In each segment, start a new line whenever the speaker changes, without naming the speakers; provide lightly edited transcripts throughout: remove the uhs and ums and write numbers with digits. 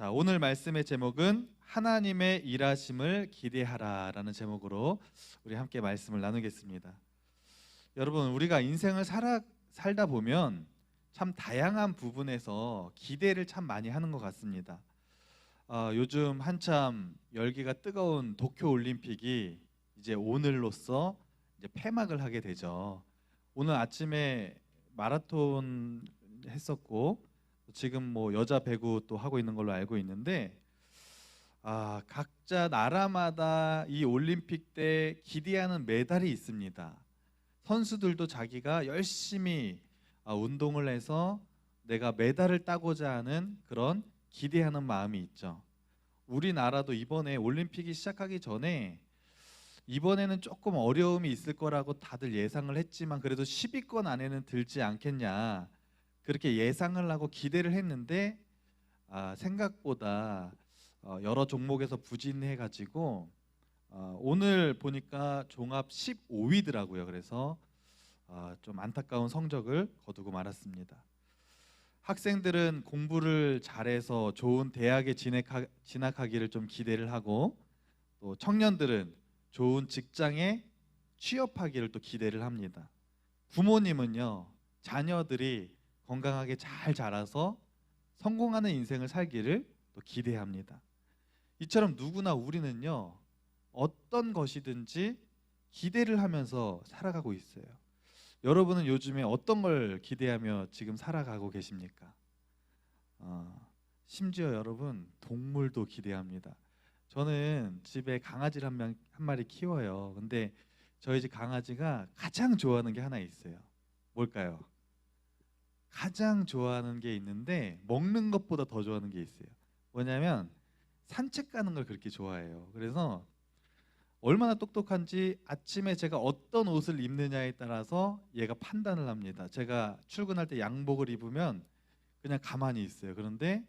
자, 오늘 말씀의 제목은 하나님의 일하심을 기대하라라는 제목으로 우리 함께 말씀을 나누겠습니다. 여러분, 우리가 인생을 살다 보면 참 다양한 부분에서 기대를 참 많이 하는 것 같습니다. 요즘 한참 열기가 뜨거운 도쿄 올림픽이 이제 오늘로써 이제 폐막을 하게 되죠. 오늘 아침에 마라톤 했었고 지금 뭐 여자 배구 또 하고 있는 걸로 알고 있는데 각자 나라마다 이 올림픽 때 기대하는 메달이 있습니다. 선수들도 자기가 열심히 운동을 해서 내가 메달을 따고자 하는 그런 기대하는 마음이 있죠. 우리나라도 이번에 올림픽이 시작하기 전에 이번에는 조금 어려움이 있을 거라고 다들 예상을 했지만 그래도 10위권 안에는 들지 않겠냐 그렇게 예상을 하고 기대를 했는데 생각보다 여러 종목에서 부진해가지고 오늘 보니까 종합 15위더라고요. 그래서 좀 안타까운 성적을 거두고 말았습니다. 학생들은 공부를 잘해서 좋은 대학에 진학하기를 좀 기대를 하고 또 청년들은 좋은 직장에 취업하기를 또 기대를 합니다. 부모님은요, 자녀들이 건강하게 잘 자라서 성공하는 인생을 살기를 또 기대합니다. 이처럼 누구나 우리는요, 어떤 것이든지 기대를 하면서 살아가고 있어요. 여러분은 요즘에 어떤 걸 기대하며 지금 살아가고 계십니까? 심지어 여러분 동물도 기대합니다. 저는 집에 강아지를 한 마리 키워요. 근데 저희 집 강아지가 가장 좋아하는 게 하나 있어요. 뭘까요? 가장 좋아하는 게 있는데 먹는 것보다 더 좋아하는 게 있어요. 뭐냐면 산책 가는 걸 그렇게 좋아해요. 그래서 얼마나 똑똑한지 아침에 제가 어떤 옷을 입느냐에 따라서 얘가 판단을 합니다. 제가 출근할 때 양복을 입으면 그냥 가만히 있어요. 그런데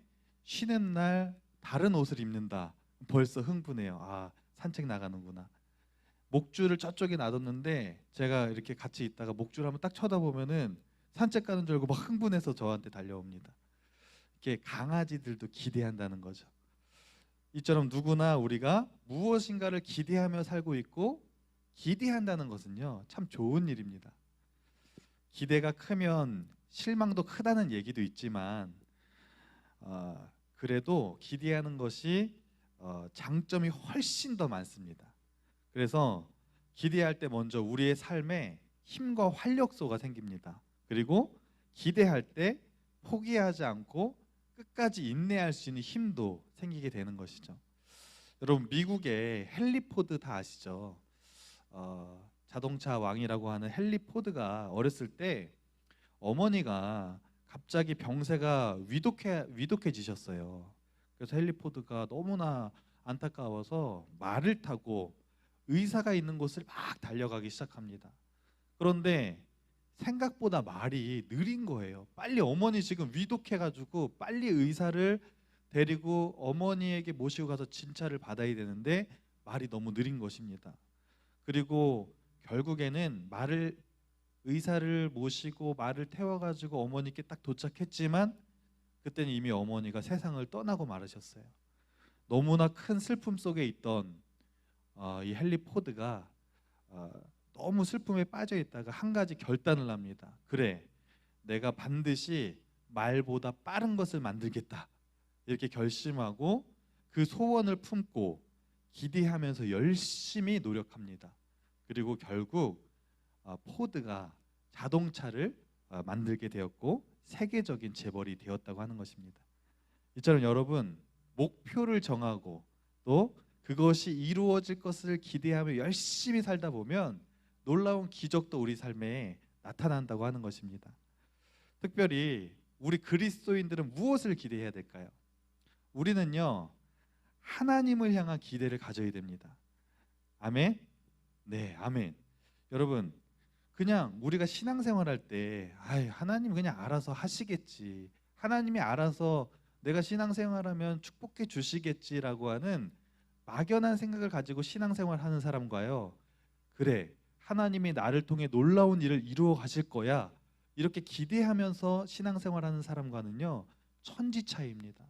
쉬는 날 다른 옷을 입는다. 벌써 흥분해요. 산책 나가는구나. 목줄을 저쪽에 놔뒀는데 제가 이렇게 같이 있다가 목줄 한번 딱 쳐다보면은 산책 가는 줄 알고 막 흥분해서 저한테 달려옵니다. 이렇게 강아지들도 기대한다는 거죠. 이처럼 누구나 우리가 무엇인가를 기대하며 살고 있고 기대한다는 것은요, 참 좋은 일입니다. 기대가 크면 실망도 크다는 얘기도 있지만 그래도 기대하는 것이 장점이 훨씬 더 많습니다. 그래서 기대할 때 먼저 우리의 삶에 힘과 활력소가 생깁니다. 그리고 기대할 때 포기하지 않고 끝까지 인내할 수 있는 힘도 생기게 되는 것이죠. 여러분, 미국의 헨리 포드 다 아시죠? 자동차 왕이라고 하는 헨리 포드가 어렸을 때 어머니가 갑자기 병세가 위독해지셨어요. 그래서 헨리 포드가 너무나 안타까워서 말을 타고 의사가 있는 곳을 막 달려가기 시작합니다. 그런데 생각보다 말이 느린 거예요. 빨리 어머니 지금 위독해가지고 빨리 의사를 데리고 어머니에게 모시고 가서 진찰을 받아야 되는데 말이 너무 느린 것입니다. 그리고 결국에는 의사를 모시고 말을 태워가지고 어머니께 딱 도착했지만 그때는 이미 어머니가 세상을 떠나고 말으셨어요. 너무나 큰 슬픔 속에 있던 이 헨리 포드가 너무 슬픔에 빠져 있다가 한 가지 결단을 합니다. 그래, 내가 반드시 말보다 빠른 것을 만들겠다. 이렇게 결심하고 그 소원을 품고 기대하면서 열심히 노력합니다. 그리고 결국 포드가 자동차를 만들게 되었고 세계적인 재벌이 되었다고 하는 것입니다. 이처럼 여러분, 목표를 정하고 또 그것이 이루어질 것을 기대하며 열심히 살다 보면 놀라운 기적도 우리 삶에 나타난다고 하는 것입니다. 특별히 우리 그리스도인들은 무엇을 기대해야 될까요? 우리는요, 하나님을 향한 기대를 가져야 됩니다. 아멘? 네, 아멘. 여러분, 그냥 우리가 신앙생활할 때 하나님 그냥 알아서 하시겠지, 하나님이 알아서 내가 신앙생활하면 축복해 주시겠지라고 하는 막연한 생각을 가지고 신앙생활하는 사람과요, 그래, 하나님이 나를 통해 놀라운 일을 이루어 가실 거야, 이렇게 기대하면서 신앙생활하는 사람과는요 천지 차이입니다.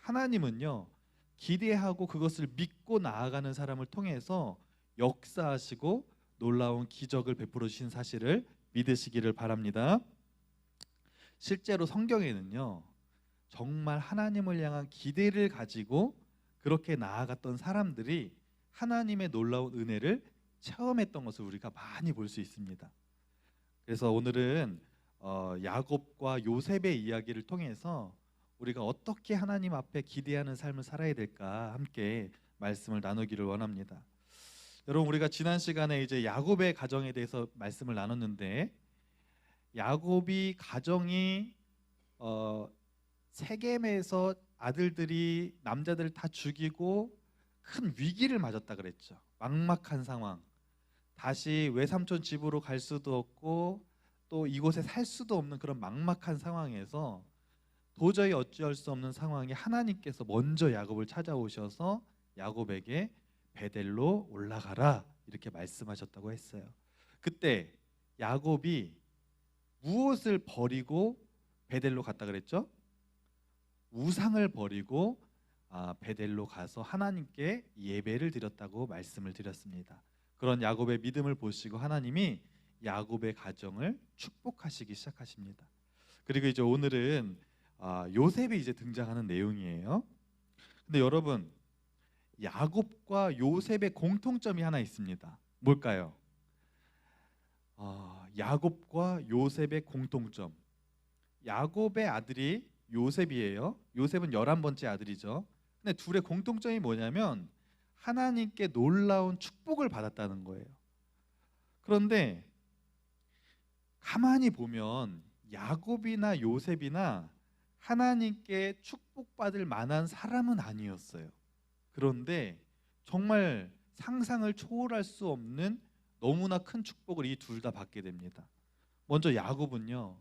하나님은요, 기대하고 그것을 믿고 나아가는 사람을 통해서 역사하시고 놀라운 기적을 베풀어 주신 사실을 믿으시기를 바랍니다. 실제로 성경에는요, 정말 하나님을 향한 기대를 가지고 그렇게 나아갔던 사람들이 하나님의 놀라운 은혜를 체험했던 것을 우리가 많이 볼 수 있습니다. 그래서 오늘은 야곱과 요셉의 이야기를 통해서 우리가 어떻게 하나님 앞에 기대하는 삶을 살아야 될까 함께 말씀을 나누기를 원합니다. 여러분, 우리가 지난 시간에 이제 야곱의 가정에 대해서 말씀을 나눴는데, 야곱이 가정이 세겜에서 아들들이 남자들을 다 죽이고 큰 위기를 맞았다 그랬죠. 막막한 상황. 다시 외삼촌 집으로 갈 수도 없고 또 이곳에 살 수도 없는 그런 막막한 상황에서 도저히 어찌할 수 없는 상황에 하나님께서 먼저 야곱을 찾아오셔서 야곱에게 베델로 올라가라 이렇게 말씀하셨다고 했어요. 그때 야곱이 무엇을 버리고 베델로 갔다 그랬죠? 우상을 버리고 베델로 가서 하나님께 예배를 드렸다고 말씀을 드렸습니다. 그런 야곱의 믿음을 보시고 하나님이 야곱의 가정을 축복하시기 시작하십니다. 그리고 이제 오늘은 요셉이 이제 등장하는 내용이에요. 근데 여러분, 야곱과 요셉의 공통점이 하나 있습니다. 뭘까요? 야곱과 요셉의 공통점. 야곱의 아들이 요셉이에요. 요셉은 11번째 아들이죠. 근데 둘의 공통점이 뭐냐면 하나님께 놀라운 축복을 받았다는 거예요. 그런데 가만히 보면 야곱이나 요셉이나 하나님께 축복받을 만한 사람은 아니었어요. 그런데 정말 상상을 초월할 수 없는 너무나 큰 축복을 이 둘 다 받게 됩니다. 먼저 야곱은요,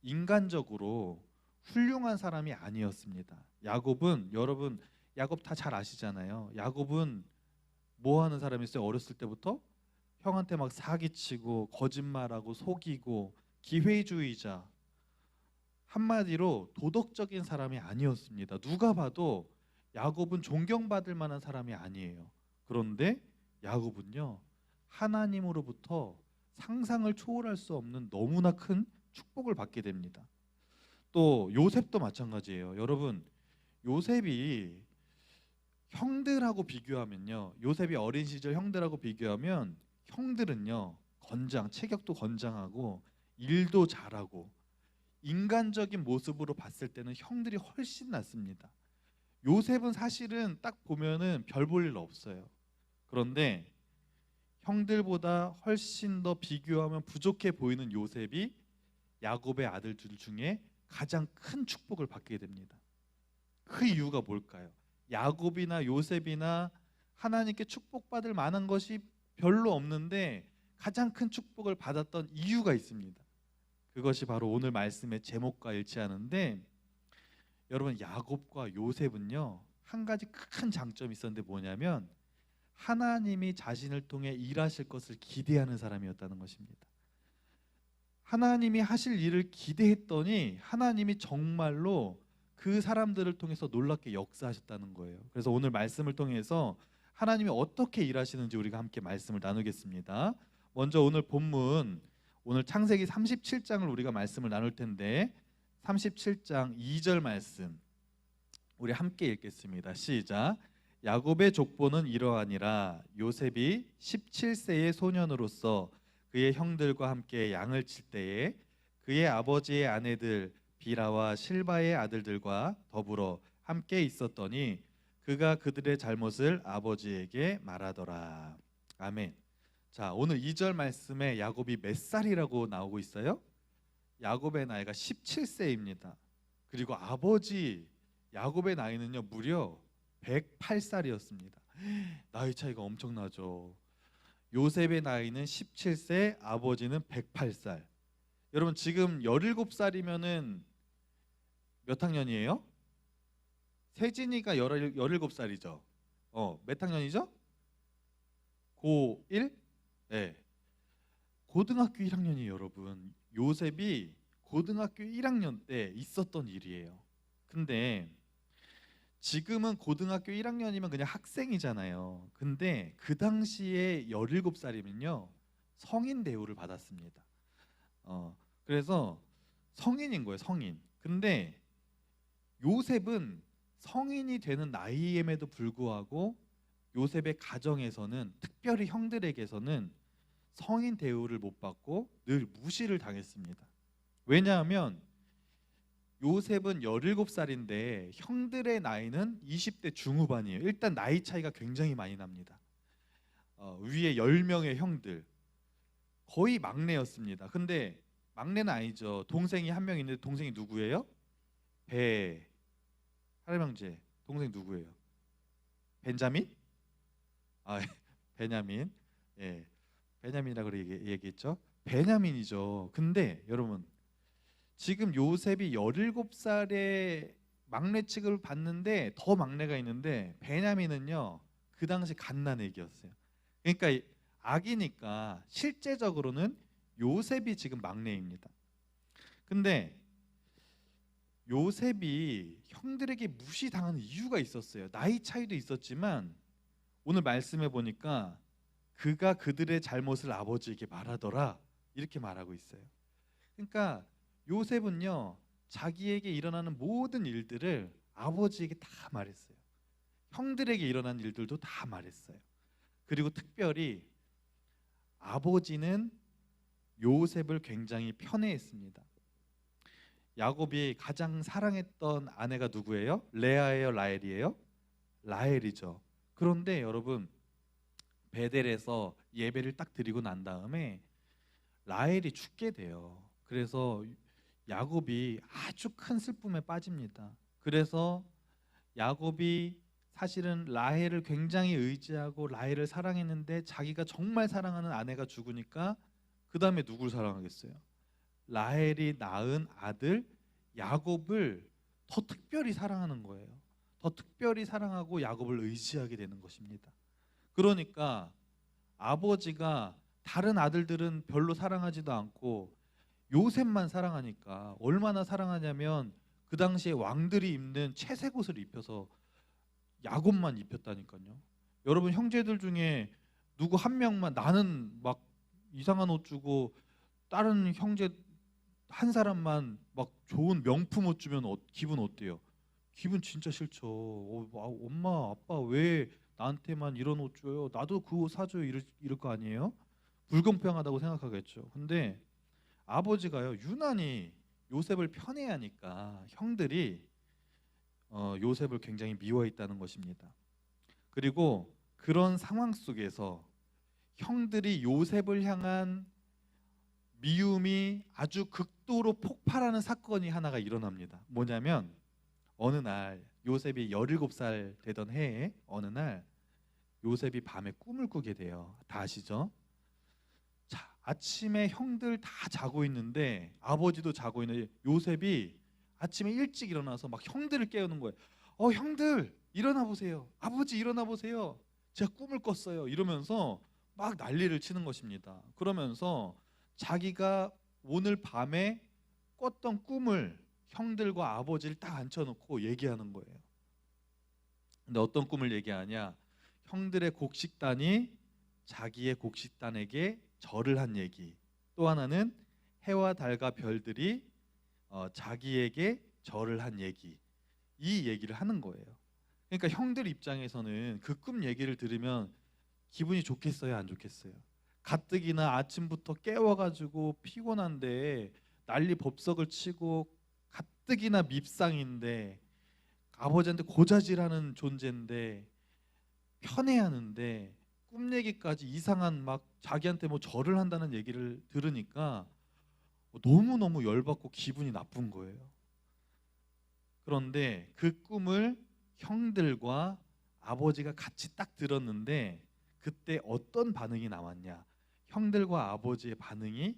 인간적으로 훌륭한 사람이 아니었습니다. 야곱은, 여러분 야곱 다 잘 아시잖아요. 야곱은 뭐 하는 사람이었어요? 어렸을 때부터 형한테 막 사기치고 거짓말하고 속이고 기회주의자, 한마디로 도덕적인 사람이 아니었습니다. 누가 봐도 야곱은 존경받을 만한 사람이 아니에요. 그런데 야곱은요, 하나님으로부터 상상을 초월할 수 없는 너무나 큰 축복을 받게 됩니다. 또 요셉도 마찬가지예요. 여러분, 요셉이 형들하고 비교하면요, 요셉이 어린 시절 형들하고 비교하면 형들은요, 체격도 건장하고 일도 잘하고 인간적인 모습으로 봤을 때는 형들이 훨씬 낫습니다. 요셉은 사실은 딱 보면은 별 볼 일 없어요. 그런데 형들보다 훨씬 더 비교하면 부족해 보이는 요셉이 야곱의 아들들 중에 가장 큰 축복을 받게 됩니다. 그 이유가 뭘까요? 야곱이나 요셉이나 하나님께 축복받을 만한 것이 별로 없는데 가장 큰 축복을 받았던 이유가 있습니다. 그것이 바로 오늘 말씀의 제목과 일치하는데, 여러분, 야곱과 요셉은요, 한 가지 큰 장점이 있었는데 뭐냐면 하나님이 자신을 통해 일하실 것을 기대하는 사람이었다는 것입니다. 하나님이 하실 일을 기대했더니 하나님이 정말로 그 사람들을 통해서 놀랍게 역사하셨다는 거예요. 그래서 오늘 말씀을 통해서 하나님이 어떻게 일하시는지 우리가 함께 말씀을 나누겠습니다. 먼저 오늘 본문, 오늘 창세기 37장을 우리가 말씀을 나눌 텐데 37장 2절 말씀 우리 함께 읽겠습니다. 시작. 야곱의 족보는 이러하니라. 요셉이 17세의 소년으로서 그의 형들과 함께 양을 칠 때에 그의 아버지의 아내들 비라와 실바의 아들들과 더불어 함께 있었더니 그가 그들의 잘못을 아버지에게 말하더라. 아멘. 자, 오늘 2절 말씀에 야곱이 몇 살이라고 나오고 있어요? 야곱의 나이가 17세입니다. 그리고 아버지 야곱의 나이는요, 무려 108살이었습니다. 나이 차이가 엄청나죠. 요셉의 나이는 17세, 아버지는 108살. 여러분, 지금 17살이면은 몇 학년이에요? 세진이가 17살이죠. 몇 학년이죠? 고1? 네. 고등학교 1학년이에요, 여러분. 요셉이 고등학교 1학년 때 있었던 일이에요. 근데 지금은 고등학교 1학년이면 그냥 학생이잖아요. 근데 그 당시에 17살이면요 성인 대우를 받았습니다. 그래서 성인인 거예요, 성인. 근데 요셉은 성인이 되는 나이임에도 불구하고 요셉의 가정에서는, 특별히 형들에게서는 성인 대우를 못 받고 늘 무시를 당했습니다. 왜냐하면 요셉은 17살인데 형들의 나이는 20대 중후반이에요. 일단 나이 차이가 굉장히 많이 납니다. 위에 10명의 형들, 거의 막내였습니다. 근데 막내는 아니죠. 동생이 한 명 있는데 동생이 누구예요? 할명제 동생 누구예요? 벤자민? 아, 베냐민. 예, 베냐민이라고 얘기했죠. 베냐민이죠. 근데 여러분, 지금 요셉이 17살에 막내 취급을 받는데 더 막내가 있는데, 베냐민은요 그 당시 갓난애기였어요. 그러니까 아기니까 실제적으로는 요셉이 지금 막내입니다. 근데 요셉이 형들에게 무시당하는 이유가 있었어요. 나이 차이도 있었지만 오늘 말씀해 보니까 그가 그들의 잘못을 아버지에게 말하더라, 이렇게 말하고 있어요. 그러니까 요셉은요 자기에게 일어나는 모든 일들을 아버지에게 다 말했어요. 형들에게 일어난 일들도 다 말했어요. 그리고 특별히 아버지는 요셉을 굉장히 편애했습니다. 야곱이 가장 사랑했던 아내가 누구예요? 레아예요, 라헬이에요? 라헬이죠. 그런데 여러분, 베델에서 예배를 딱 드리고 난 다음에 라헬이 죽게 돼요. 그래서 야곱이 아주 큰 슬픔에 빠집니다. 그래서 야곱이 사실은 라헬을 굉장히 의지하고 라헬을 사랑했는데, 자기가 정말 사랑하는 아내가 죽으니까 그 다음에 누굴 사랑하겠어요? 라헬이 낳은 아들 야곱을 더 특별히 사랑하는 거예요. 더 특별히 사랑하고 야곱을 의지하게 되는 것입니다. 그러니까 아버지가 다른 아들들은 별로 사랑하지도 않고 요셉만 사랑하니까, 얼마나 사랑하냐면 그 당시에 왕들이 입는 채색 옷을 입혀서 야곱만 입혔다니까요. 여러분, 형제들 중에 누구 한 명만, 나는 막 이상한 옷 주고 다른 형제 한 사람만 막 좋은 명품 옷 주면 기분 어때요? 기분 진짜 싫죠. 엄마 아빠 왜 나한테만 이런 옷 줘요? 나도 그 옷 사줘요. 이럴 거 아니에요? 불공평하다고 생각하겠죠. 근데 아버지가요 유난히 요셉을 편애하니까 형들이 요셉을 굉장히 미워했다는 것입니다. 그리고 그런 상황 속에서 형들이 요셉을 향한 미움이 아주 극도로 폭발하는 사건이 하나가 일어납니다. 뭐냐면, 어느 날 요셉이 17살 되던 해에 어느 날 요셉이 밤에 꿈을 꾸게 돼요. 다 아시죠? 자, 아침에 형들 다 자고 있는데, 아버지도 자고 있는데 요셉이 아침에 일찍 일어나서 막 형들을 깨우는 거예요. 형들 일어나 보세요. 아버지 일어나 보세요. 제가 꿈을 꿨어요. 이러면서 막 난리를 치는 것입니다. 그러면서 자기가 오늘 밤에 꿨던 꿈을 형들과 아버지를 딱 앉혀놓고 얘기하는 거예요. 근데 어떤 꿈을 얘기하냐? 형들의 곡식단이 자기의 곡식단에게 절을 한 얘기, 또 하나는 해와 달과 별들이 자기에게 절을 한 얘기, 이 얘기를 하는 거예요. 그러니까 형들 입장에서는 그 꿈 얘기를 들으면 기분이 좋겠어요, 안 좋겠어요? 가뜩이나 아침부터 깨워가지고 피곤한데 난리 법석을 치고, 가뜩이나 밉상인데 아버지한테 고자질하는 존재인데 편애하는데 꿈 얘기까지 이상한, 막 자기한테 뭐 절을 한다는 얘기를 들으니까 너무너무 열받고 기분이 나쁜 거예요. 그런데 그 꿈을 형들과 아버지가 같이 딱 들었는데, 그때 어떤 반응이 나왔냐? 형들과 아버지의 반응이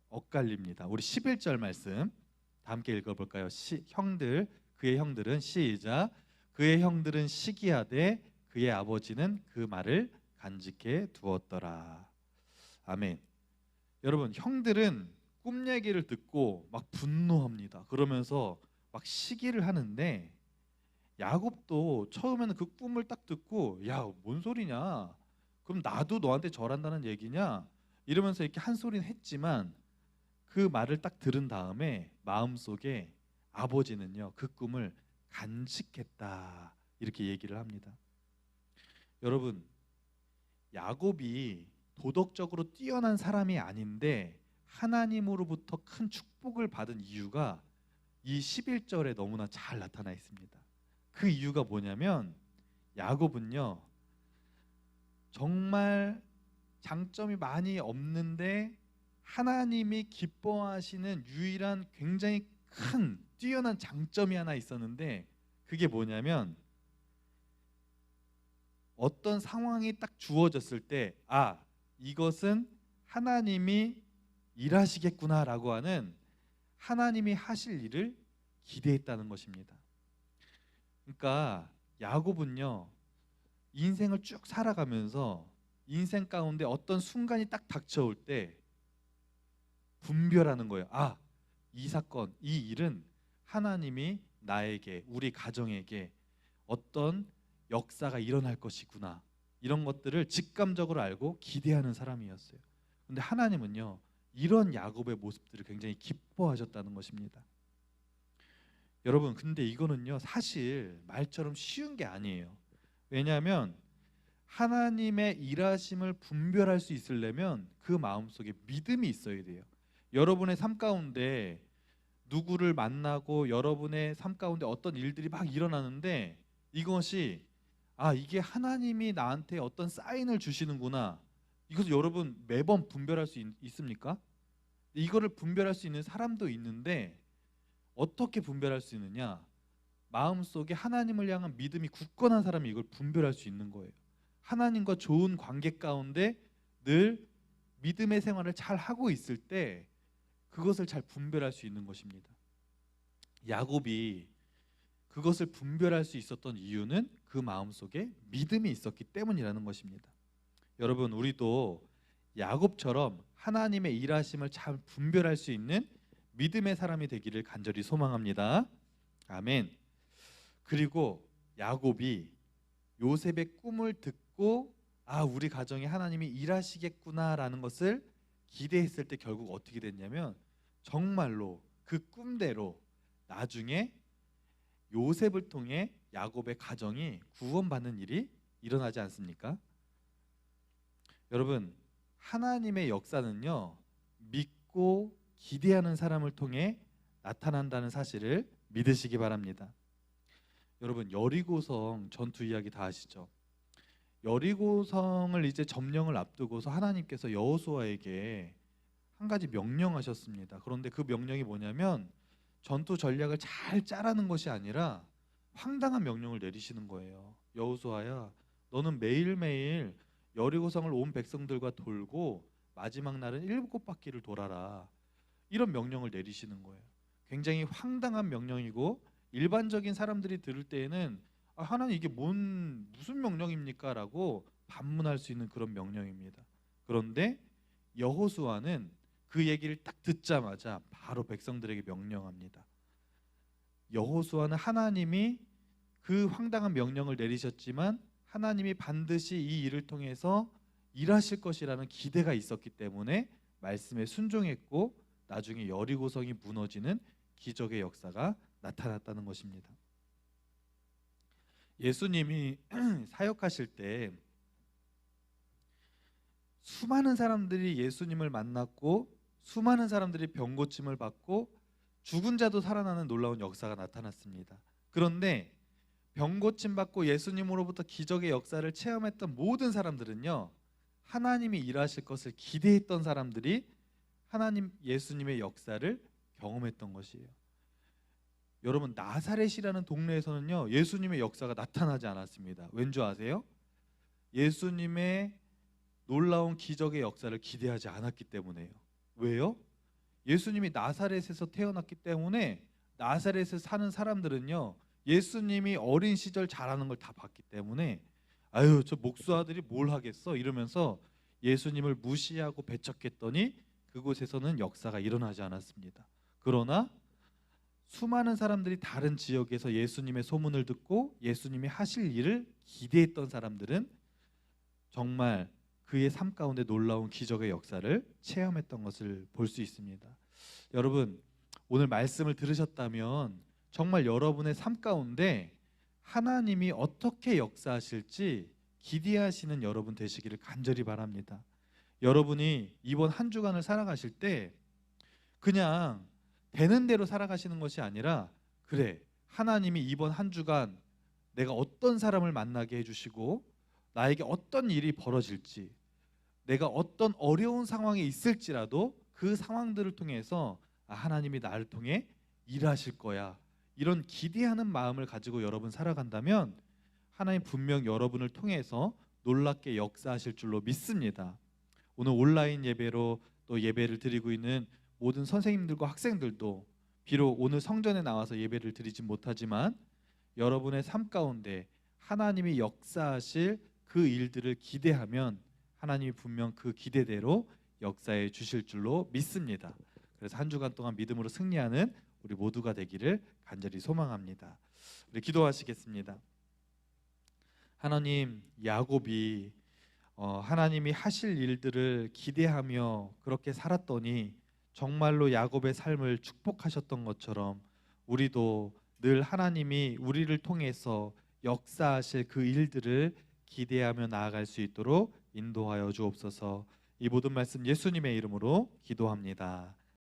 엇갈립니다. 우리 11절 말씀 다 함께 읽어볼까요? 그의 형들은 시작. 그의 형들은 시기하되 그의 아버지는 그 말을 간직해 두었더라. 아멘. 여러분, 형들은 꿈 얘기를 듣고 막 분노합니다. 그러면서 막 시기를 하는데, 야곱도 처음에는 그 꿈을 딱 듣고 야, 뭔 소리냐? 그럼 나도 너한테 절한다는 얘기냐? 이러면서 이렇게 한 소리는 했지만 그 말을 딱 들은 다음에 마음속에 아버지는요, 그 꿈을 간직했다. 이렇게 얘기를 합니다. 여러분, 야곱이 도덕적으로 뛰어난 사람이 아닌데 하나님으로부터 큰 축복을 받은 이유가 이 11절에 너무나 잘 나타나 있습니다. 그 이유가 뭐냐면 야곱은요, 정말 장점이 많이 없는데 하나님이 기뻐하시는 유일한 굉장히 큰 뛰어난 장점이 하나 있었는데, 그게 뭐냐면 어떤 상황이 딱 주어졌을 때 이것은 하나님이 일하시겠구나라고 하는, 하나님이 하실 일을 기대했다는 것입니다. 그러니까 야곱은요, 인생을 쭉 살아가면서 인생 가운데 어떤 순간이 딱 닥쳐올 때 분별하는 거예요. 이 사건, 이 일은 하나님이 나에게, 우리 가정에게 어떤 역사가 일어날 것이구나, 이런 것들을 직감적으로 알고 기대하는 사람이었어요. 근데 하나님은요, 이런 야곱의 모습들을 굉장히 기뻐하셨다는 것입니다. 여러분, 근데 이거는요, 사실 말처럼 쉬운 게 아니에요. 왜냐하면 하나님의 일하심을 분별할 수 있으려면 그 마음속에 믿음이 있어야 돼요. 여러분의 삶 가운데 누구를 만나고 여러분의 삶 가운데 어떤 일들이 막 일어나는데 이것이 이게 하나님이 나한테 어떤 사인을 주시는구나, 이것을 여러분 매번 분별할 수 있습니까? 이거를 분별할 수 있는 사람도 있는데 어떻게 분별할 수 있느냐? 마음속에 하나님을 향한 믿음이 굳건한 사람이 이걸 분별할 수 있는 거예요. 하나님과 좋은 관계 가운데 늘 믿음의 생활을 잘 하고 있을 때 그것을 잘 분별할 수 있는 것입니다. 야곱이 그것을 분별할 수 있었던 이유는 그 마음속에 믿음이 있었기 때문이라는 것입니다. 여러분, 우리도 야곱처럼 하나님의 일하심을 잘 분별할 수 있는 믿음의 사람이 되기를 간절히 소망합니다. 아멘. 그리고 야곱이 요셉의 꿈을 듣고 우리 가정에 하나님이 일하시겠구나라는 것을 기대했을 때 결국 어떻게 됐냐면 정말로 그 꿈대로 나중에 요셉을 통해 야곱의 가정이 구원받는 일이 일어나지 않습니까? 여러분, 하나님의 역사는요, 믿고 기대하는 사람을 통해 나타난다는 사실을 믿으시기 바랍니다. 여러분, 여리고성 전투 이야기 다 아시죠? 여리고성을 이제 점령을 앞두고서 하나님께서 여호수아에게 한 가지 명령하셨습니다. 그런데 그 명령이 뭐냐면 전투 전략을 잘 짜라는 것이 아니라 황당한 명령을 내리시는 거예요. 여호수아야, 너는 매일매일 여리고성을 온 백성들과 돌고 마지막 날은 7바퀴를 돌아라, 이런 명령을 내리시는 거예요. 굉장히 황당한 명령이고 일반적인 사람들이 들을 때에는 하나님 이게 무슨 명령입니까? 라고 반문할 수 있는 그런 명령입니다. 그런데 여호수아는 그 얘기를 딱 듣자마자 바로 백성들에게 명령합니다. 여호수아는 하나님이 그 황당한 명령을 내리셨지만 하나님이 반드시 이 일을 통해서 일하실 것이라는 기대가 있었기 때문에 말씀에 순종했고 나중에 여리고성이 무너지는 기적의 역사가 나타났다는 것입니다. 예수님이 사역하실 때 수많은 사람들이 예수님을 만났고 수많은 사람들이 병 고침을 받고 죽은 자도 살아나는 놀라운 역사가 나타났습니다. 그런데 병 고침 받고 예수님으로부터 기적의 역사를 체험했던 모든 사람들은요, 하나님이 일하실 것을 기대했던 사람들이 하나님 예수님의 역사를 경험했던 것이에요. 여러분, 나사렛이라는 동네에서는요, 예수님의 역사가 나타나지 않았습니다. 왠지 아세요? 예수님의 놀라운 기적의 역사를 기대하지 않았기 때문에요. 왜요? 예수님이 나사렛에서 태어났기 때문에 나사렛에 사는 사람들은요, 예수님이 어린 시절 잘하는 걸 다 봤기 때문에 저 목수아들이 뭘 하겠어? 이러면서 예수님을 무시하고 배척했더니 그곳에서는 역사가 일어나지 않았습니다. 그러나 수많은 사람들이 다른 지역에서 예수님의 소문을 듣고 예수님이 하실 일을 기대했던 사람들은 정말 그의 삶 가운데 놀라운 기적의 역사를 체험했던 것을 볼 수 있습니다. 여러분, 오늘 말씀을 들으셨다면 정말 여러분의 삶 가운데 하나님이 어떻게 역사하실지 기대하시는 여러분 되시기를 간절히 바랍니다. 여러분이 이번 한 주간을 살아가실 때 그냥 되는 대로 살아가시는 것이 아니라, 그래, 하나님이 이번 한 주간 내가 어떤 사람을 만나게 해주시고 나에게 어떤 일이 벌어질지, 내가 어떤 어려운 상황에 있을지라도 그 상황들을 통해서 하나님이 나를 통해 일하실 거야, 이런 기대하는 마음을 가지고 여러분 살아간다면 하나님 분명 여러분을 통해서 놀랍게 역사하실 줄로 믿습니다. 오늘 온라인 예배로 또 예배를 드리고 있는 모든 선생님들과 학생들도 비록 오늘 성전에 나와서 예배를 드리지 못하지만 여러분의 삶 가운데 하나님이 역사하실 그 일들을 기대하면 하나님이 분명 그 기대대로 역사해 주실 줄로 믿습니다. 그래서 한 주간 동안 믿음으로 승리하는 우리 모두가 되기를 간절히 소망합니다. 우리 기도하시겠습니다. 하나님, 야곱이 하나님이 하실 일들을 기대하며 그렇게 살았더니 정말로 야곱의 삶을 축복하셨던 것처럼 우리도 늘 하나님이 우리를 통해서 역사하실 그 일들을 기대하며 나아갈 수 있도록 인도하여 주옵소서. 이 모든 말씀 예수님의 이름으로 기도합니다.